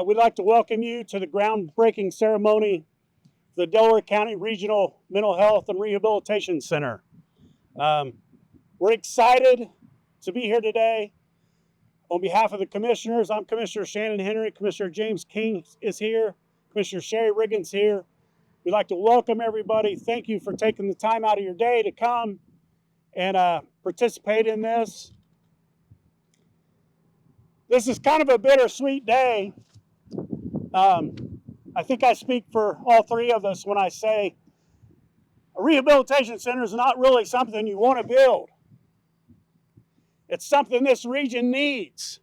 We'd like to welcome you to the groundbreaking ceremony for the Delaware County Regional Mental Health and Rehabilitation Center. We're excited to be here today. On behalf of the commissioners, I'm Commissioner Shannon Henry. Commissioner James King is here. Commissioner Sherry Riggins here. We'd like to welcome everybody. Thank you for taking the time out of your day to come and participate in this. This is kind of a bittersweet day. I think I speak for all three of us when I say a rehabilitation center is not really something you want to build. It's something this region needs.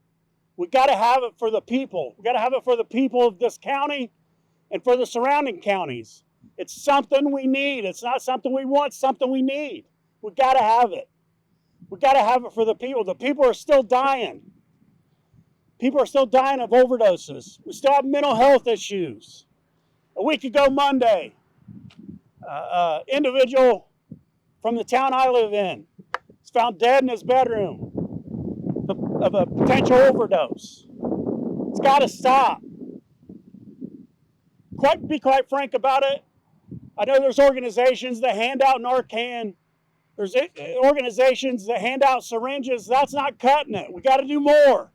We got to have it for the people. We got to have it for the people of this county and for the surrounding counties. It's something we need. It's not something we want, it's something we need. We got to have it. We got to have it for the people. The people are still dying. People are still dying of overdoses. We still have mental health issues. A week ago Monday, individual from the town I live in was found dead in his bedroom of a potential overdose. It's got to stop. Be quite frank about it. I know there's organizations that hand out Narcan. There's organizations that hand out syringes. That's not cutting it. We got to do more.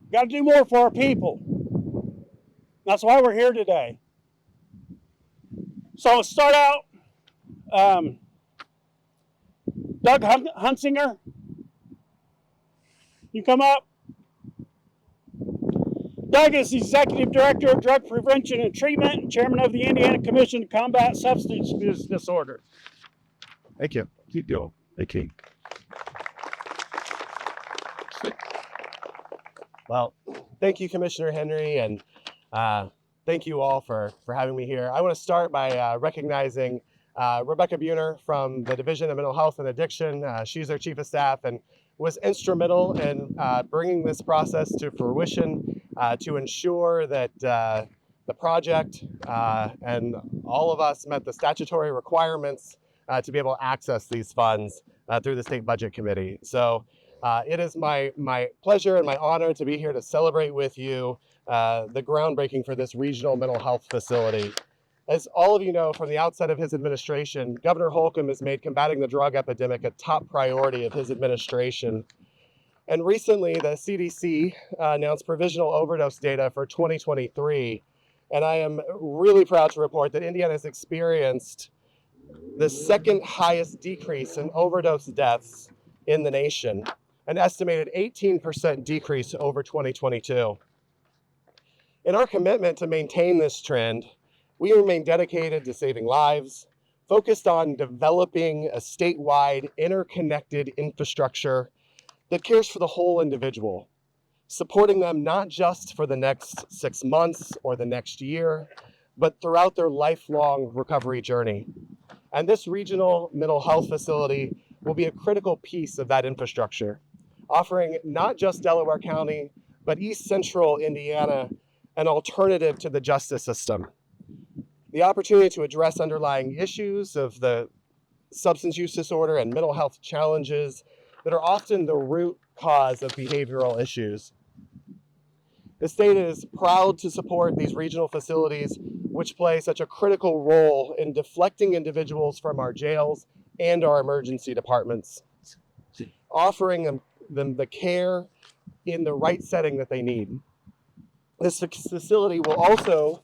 We got to do more for our people. That's why we're here today. So let's start out. Doug Hunsinger, you come up. Doug is the Executive Director of Drug Prevention and Treatment and Chairman of the Indiana Commission to Combat Substance Abuse Disorder. Thank you. Keep going. Thank you. Well, thank you, Commissioner Henry, and thank you all for having me here. I want to start by recognizing Rebecca Buhner from the Division of Mental Health and Addiction. She's our Chief of Staff and was instrumental in bringing this process to fruition to ensure that the project and all of us met the statutory requirements to be able to access these funds through the State Budget Committee. So it is my pleasure and my honor to be here to celebrate with you the groundbreaking for this regional mental health facility. As all of you know, from the outset of his administration, Governor Holcomb has made combating the drug epidemic a top priority of his administration. And recently, the CDC announced provisional overdose data for 2023. And I am really proud to report that Indiana has experienced the second highest decrease in overdose deaths in the nation, an estimated 18% decrease over 2022. In our commitment to maintain this trend, we remain dedicated to saving lives, focused on developing a statewide interconnected infrastructure that cares for the whole individual, supporting them not just for the next 6 months or the next year, but throughout their lifelong recovery journey. And this regional mental health facility will be a critical piece of that infrastructure, offering not just Delaware County, but East Central Indiana an alternative to the justice system. The opportunity to address underlying issues of the substance use disorder and mental health challenges that are often the root cause of behavioral issues. The state is proud to support these regional facilities, which play such a critical role in deflecting individuals from our jails and our emergency departments, offering them the care in the right setting that they need. This facility will also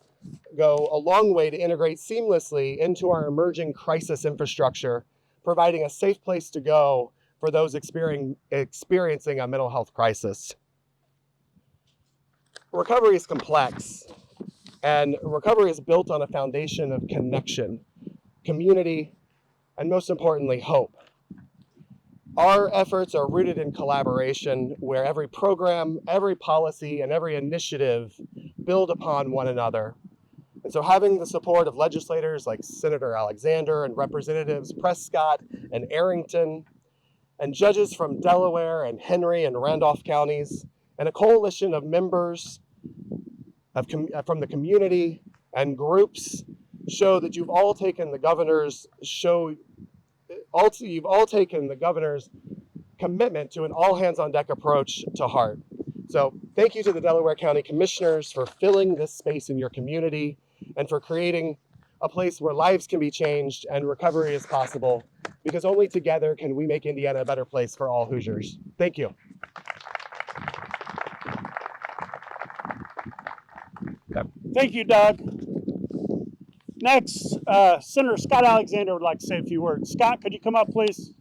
go a long way to integrate seamlessly into our emerging crisis infrastructure, providing a safe place to go for those experiencing a mental health crisis. Recovery is complex, and recovery is built on a foundation of connection, community, and most importantly, hope. Our efforts are rooted in collaboration, where every program, every policy, and every initiative build upon one another. And so having the support of legislators like Senator Alexander and Representatives Prescott and Arrington, and judges from Delaware and Henry and Randolph counties, and a coalition of members from the community and groups show that you've all taken the governor's commitment to an all-hands-on-deck approach to heart. So thank you to the Delaware County Commissioners for filling this space in your community and for creating a place where lives can be changed and recovery is possible, because only together can we make Indiana a better place for all Hoosiers. Thank you. Thank you, Doug. Next, Senator Scott Alexander would like to say a few words. Scott, could you come up, please?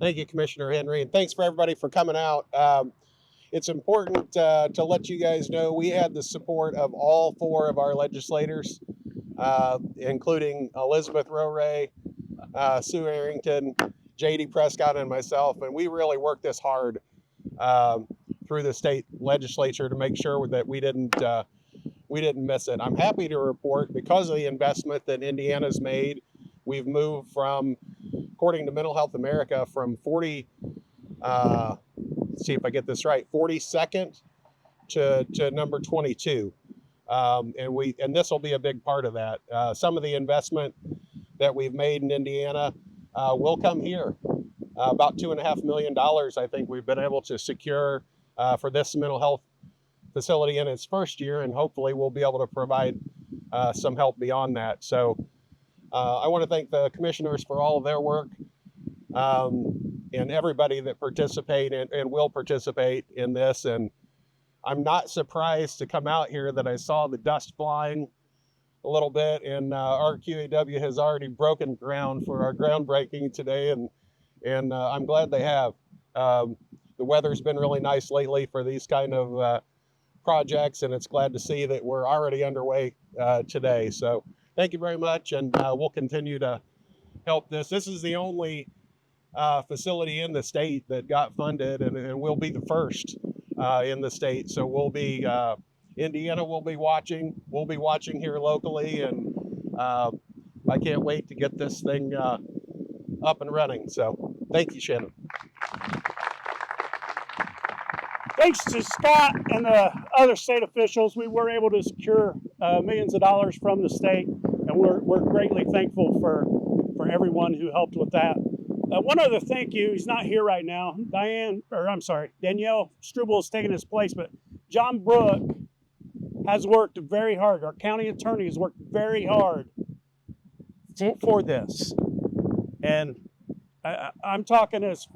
Thank you, Commissioner Henry, and thanks for everybody for coming out. It's important to let you guys know we had the support of all 4 of our legislators, including Elizabeth Roray, Sue Arrington, J.D. Prescott, and myself, and we really worked this hard through the state legislature to make sure that we didn't miss it. I'm happy to report, because of the investment that Indiana's made, we've moved from, according to Mental Health America, from 40, let's see if I get this right, 42nd to number 22. And this will be a big part of that. Some of the investment that we've made in Indiana will come here. About $2.5 million, I think we've been able to secure for this mental health facility in its first year, and hopefully we'll be able to provide some help beyond that. So I want to thank the commissioners for all of their work, and everybody that participated and will participate in this. And I'm not surprised to come out here that I saw the dust flying a little bit, and RQAW has already broken ground for our groundbreaking today, and I'm glad they have. The weather's been really nice lately for these kind of projects, and it's glad to see that we're already underway today. So thank you very much, and we'll continue to help this. This is the only facility in the state that got funded, and we'll be the first in the state. So we'll be, Indiana will be watching. We'll be watching here locally, and I can't wait to get this thing up and running. So thank you, Shannon. Thanks to Scott and the other state officials, we were able to secure millions of dollars from the state, and we're greatly thankful for everyone who helped with that. One other thank you, he's not here right now. Danielle Struble is taking his place, but John Brook has worked very hard. Our county attorney has worked very hard for this. And I'm talking as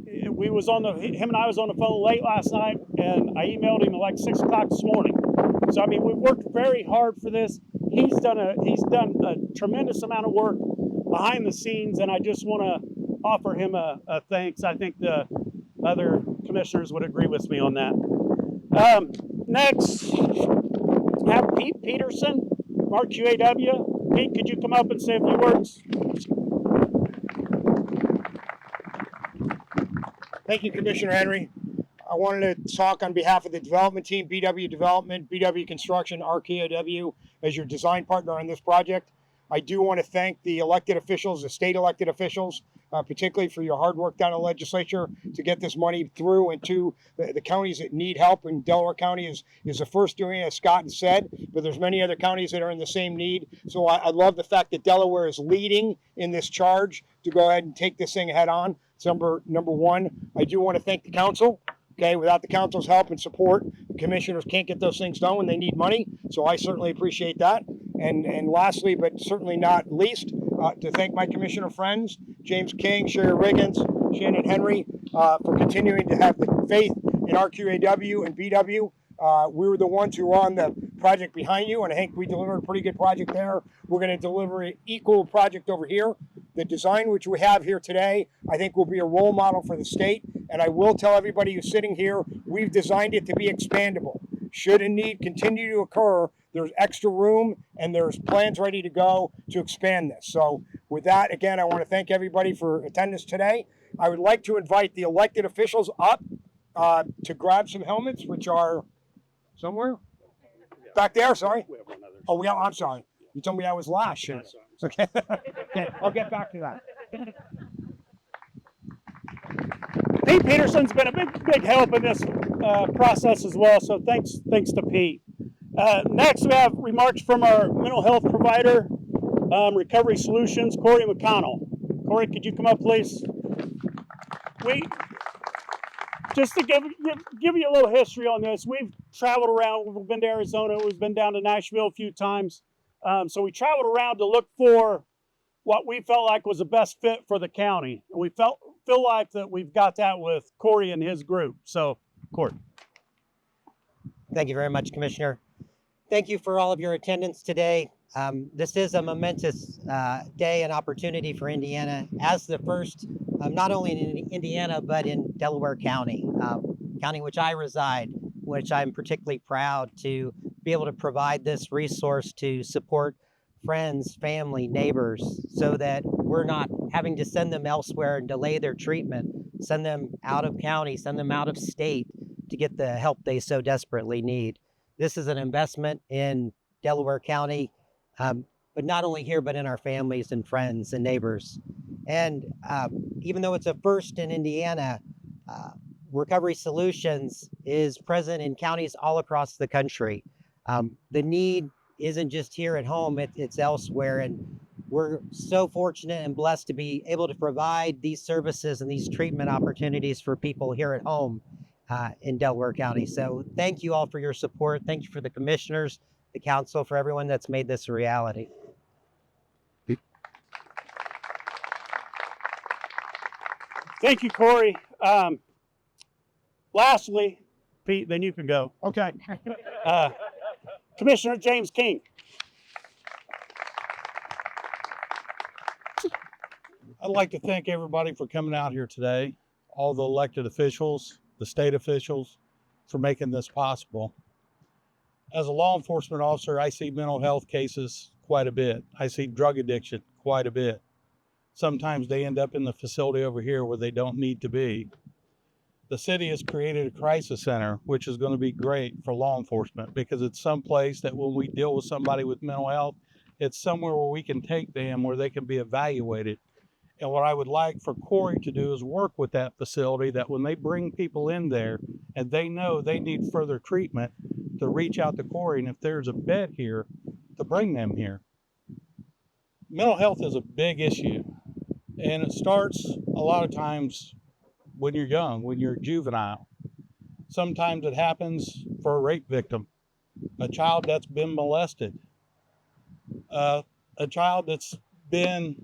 him and I was on the phone late last night, and I emailed him at like 6 o'clock this morning. So I mean, we've worked very hard for this. He's done a tremendous amount of work behind the scenes, and I just want to offer him a thanks. I think the other commissioners would agree with me on that. Next, have Pete Peterson, RQAW. Pete, could you come up and say a few words? Thank you, Commissioner Henry. I wanted to talk on behalf of the development team, BW Development, BW Construction, RKAW, as your design partner on this project. I do want to thank the elected officials, the state elected officials, particularly for your hard work down in the legislature to get this money through and to the counties that need help. And Delaware County is the first doing it, as Scott said, but there's many other counties that are in the same need. So I love the fact that Delaware is leading in this charge to go ahead and take this thing head on. It's number one. I do want to thank the council. Okay, without the council's help and support, the commissioners can't get those things done when they need money. So I certainly appreciate that. And lastly, but certainly not least, to thank my commissioner friends, James King, Sherry Riggins, Shannon Henry, for continuing to have the faith in RQAW and BW. We were the ones who were on the project behind you, and I think we delivered a pretty good project there. We're going to deliver an equal project over here. The design which we have here today, I think, will be a role model for the state. And I will tell everybody who's sitting here, we've designed it to be expandable. Should a need continue to occur, there's extra room and there's plans ready to go to expand this. So with that, again, I want to thank everybody for attendance today. I would like to invite the elected officials up to grab some helmets, which are somewhere back there. Sorry. Oh, yeah. I'm sorry. You told me I was last. Shit. Okay. Okay. I'll get back to that. Pete Peterson's been a big help in this process as well, so thanks to Pete. Next, we have remarks from our mental health provider, Recovery Solutions, Corey McConnell. Corey, could you come up, please? We just to give you a little history on this. We've traveled around. We've been to Arizona. We've been down to Nashville a few times. So we traveled around to look for what we felt like was the best fit for the county, and we feel like that we've got that with Corey and his group. So, Corey. Thank you very much, Commissioner. Thank you for all of your attendance today. This is a momentous day and opportunity for Indiana as the first, not only in Indiana, but in Delaware County, county which I reside, which I'm particularly proud to be able to provide this resource to support friends, family, neighbors, so that we're not having to send them elsewhere and delay their treatment, send them out of county, send them out of state to get the help they so desperately need. This is an investment in Delaware County, but not only here, but in our families and friends and neighbors. And even though it's a first in Indiana, Recovery Solutions is present in counties all across the country. The need isn't just here at home, it's elsewhere. And we're so fortunate and blessed to be able to provide these services and these treatment opportunities for people here at home in Delaware County. So thank you all for your support. Thank you for the commissioners, the council, for everyone that's made this a reality. Thank you, Corey. Lastly, Pete, then you can go. Okay. Commissioner James King. I'd like to thank everybody for coming out here today, all the elected officials, the state officials, for making this possible. As a law enforcement officer, I see mental health cases quite a bit. I see drug addiction quite a bit. Sometimes they end up in the facility over here where they don't need to be. The city has created a crisis center, which is going to be great for law enforcement because it's someplace that when we deal with somebody with mental health, it's somewhere where we can take them where they can be evaluated. And what I would like for Corey to do is work with that facility that when they bring people in there and they know they need further treatment, to reach out to Corey, and if there's a bed here, to bring them here. Mental health is a big issue, and it starts a lot of times when you're young, when you're juvenile. Sometimes it happens for a rape victim, a child that's been molested, a child that's been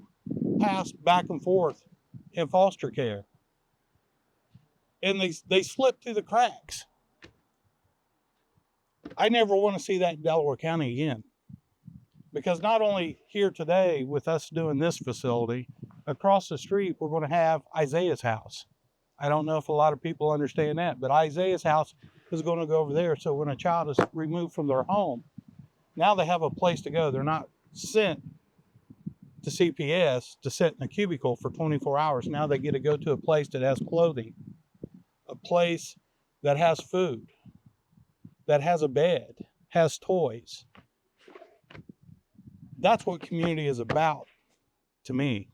passed back and forth in foster care. And they slip through the cracks. I never want to see that in Delaware County again. Because not only here today with us doing this facility, across the street we're going to have Isaiah's house. I don't know if a lot of people understand that, but Isaiah's house is going to go over there. So when a child is removed from their home, now they have a place to go. They're not sent to CPS to sit in a cubicle for 24 hours. Now they get to go to a place that has clothing, a place that has food, that has a bed, has toys. That's what community is about to me.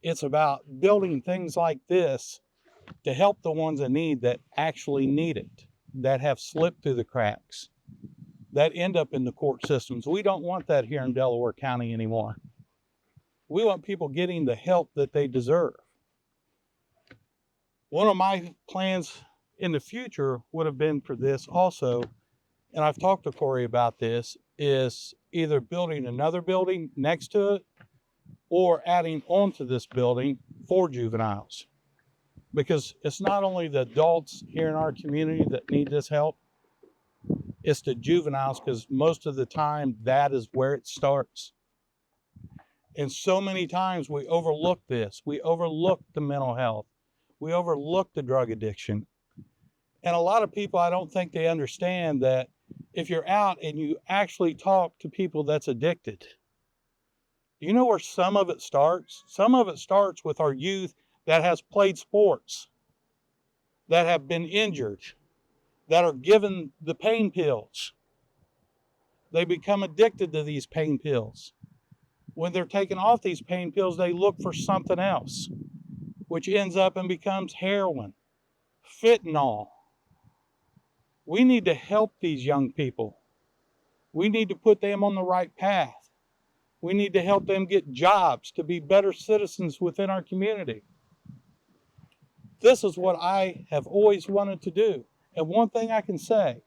It's about building things like this to help the ones in need that actually need it, that have slipped through the cracks, that end up in the court systems. We don't want that here in Delaware County anymore. We want people getting the help that they deserve. One of my plans in the future would have been for this also, and I've talked to Corey about this, is either building another building next to it or adding onto this building for juveniles. Because it's not only the adults here in our community that need this help, it's the juveniles, because most of the time that is where it starts. And so many times we overlook this. We overlook the mental health. We overlook the drug addiction. And a lot of people, I don't think they understand that if you're out and you actually talk to people that's addicted, you know where some of it starts? Some of it starts with our youth that has played sports, that have been injured, that are given the pain pills. They become addicted to these pain pills. When they're taken off these pain pills, they look for something else, which ends up and becomes heroin, fentanyl. We need to help these young people. We need to put them on the right path. We need to help them get jobs to be better citizens within our community. This is what I have always wanted to do. And one thing I can say,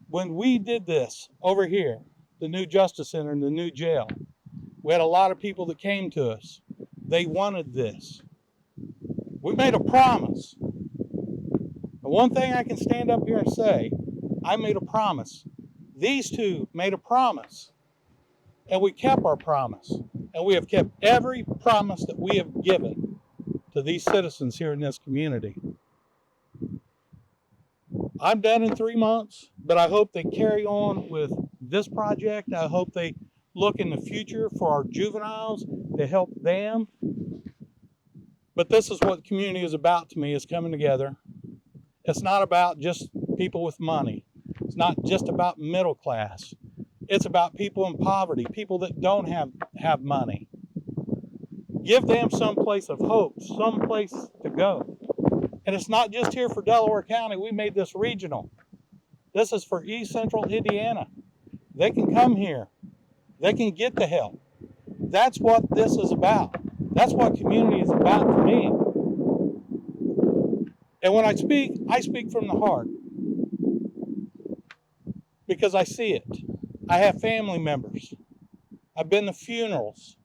when we did this over here, the new Justice Center and the new jail, we had a lot of people that came to us. They wanted this. We made a promise. And one thing I can stand up here and say, I made a promise. These two made a promise. And we kept our promise. And we have kept every promise that we have given to these citizens here in this community. I'm done in 3 months, but I hope they carry on with this project. I hope they look in the future for our juveniles to help them. But this is what the community is about to me, is coming together. It's not about just people with money. It's not just about middle class. It's about people in poverty, people that don't have money. Give them some place of hope, some place to go. And it's not just here for Delaware County. We made this regional. This is for East Central Indiana. They can come here. They can get the help. That's what this is about. That's what community is about to me. And when I speak from the heart. Because I see it. I have family members. I've been to funerals.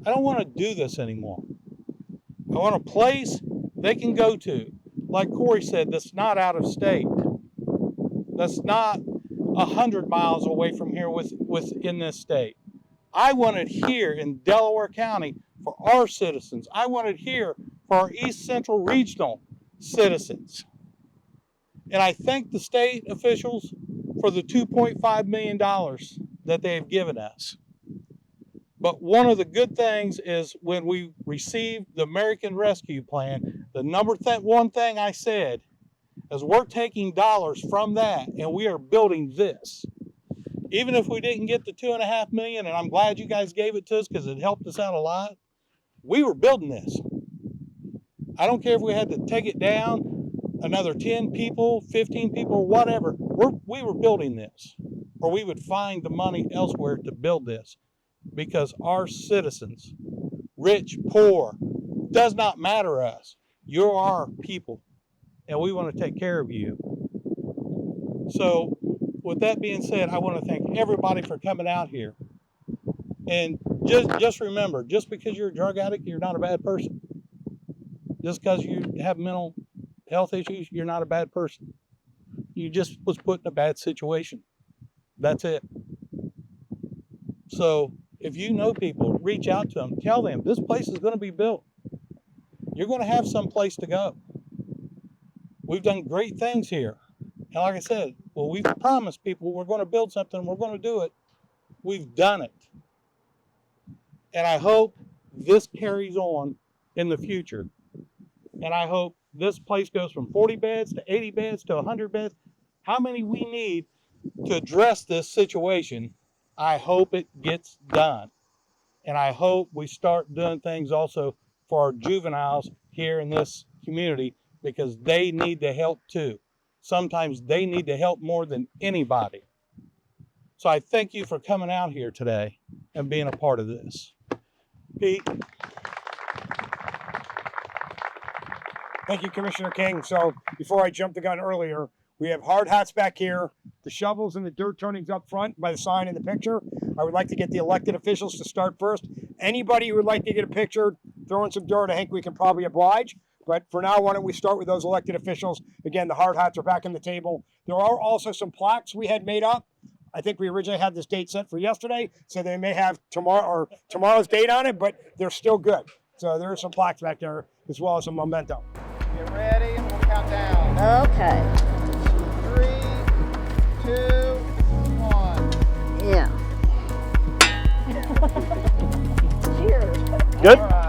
I don't want to do this anymore. I want a place they can go to, like Corey said, that's not out of state. That's not 100 miles away from here within this state. I want it here in Delaware County for our citizens. I want it here for our East Central Regional citizens. And I thank the state officials for the $2.5 million that they have given us. But one of the good things is when we received the American Rescue Plan, the one thing I said is we're taking dollars from that and we are building this. Even if we didn't get the $2.5 million, and I'm glad you guys gave it to us because it helped us out a lot, we were building this. I don't care if we had to take it down, another 10 people, 15 people, or whatever. We were building this, or we would find the money elsewhere to build this. Because our citizens, rich, poor, does not matter to us. You're our people, and we want to take care of you. So, with that being said, I want to thank everybody for coming out here. And just remember, just because you're a drug addict, you're not a bad person. Just because you have mental health issues, you're not a bad person. You just was put in a bad situation. That's it. So, if you know people, reach out to them. Tell them this place is going to be built. You're going to have some place to go. We've done great things here. And like I said, well, we've promised people we're going to build something. We're going to do it. We've done it. And I hope this carries on in the future. And I hope this place goes from 40 beds to 80 beds to 100 beds. How many we need to address this situation, I hope it gets done. And I hope we start doing things also for our juveniles here in this community because they need the help too. Sometimes they need the help more than anybody. So I thank you for coming out here today and being a part of this. Pete. Thank you, Commissioner King. So before I jumped the gun earlier, we have hard hats back here, the shovels and the dirt turnings up front by the sign in the picture. I would like to get the elected officials to start first. Anybody who would like to get a picture, throwing some dirt, I think we can probably oblige. But for now, why don't we start with those elected officials? Again, the hard hats are back on the table. There are also some plaques we had made up. I think we originally had this date set for yesterday, so they may have tomorrow's date on it, but they're still good. So there are some plaques back there as well as a memento. Get ready, and we'll count down. Okay. 3, 2, 1. Yeah. Cheers. Good? All right.